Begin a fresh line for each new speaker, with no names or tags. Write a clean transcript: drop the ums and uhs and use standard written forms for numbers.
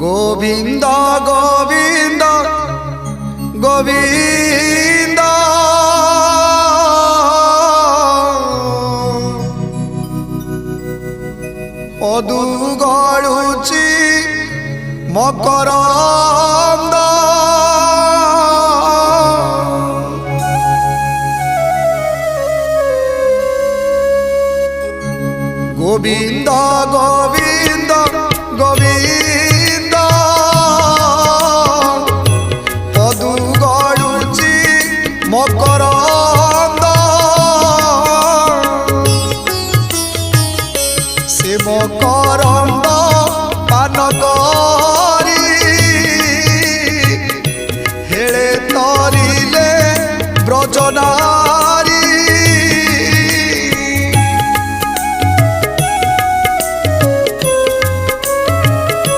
गोविंद गोविंद गोविंद अदु गड़ुची मकरंद गोविंद गोविंद गोविंद अदु गड़ुची मकरंद से मकरंद पान करी हेले तरिले ब्रजना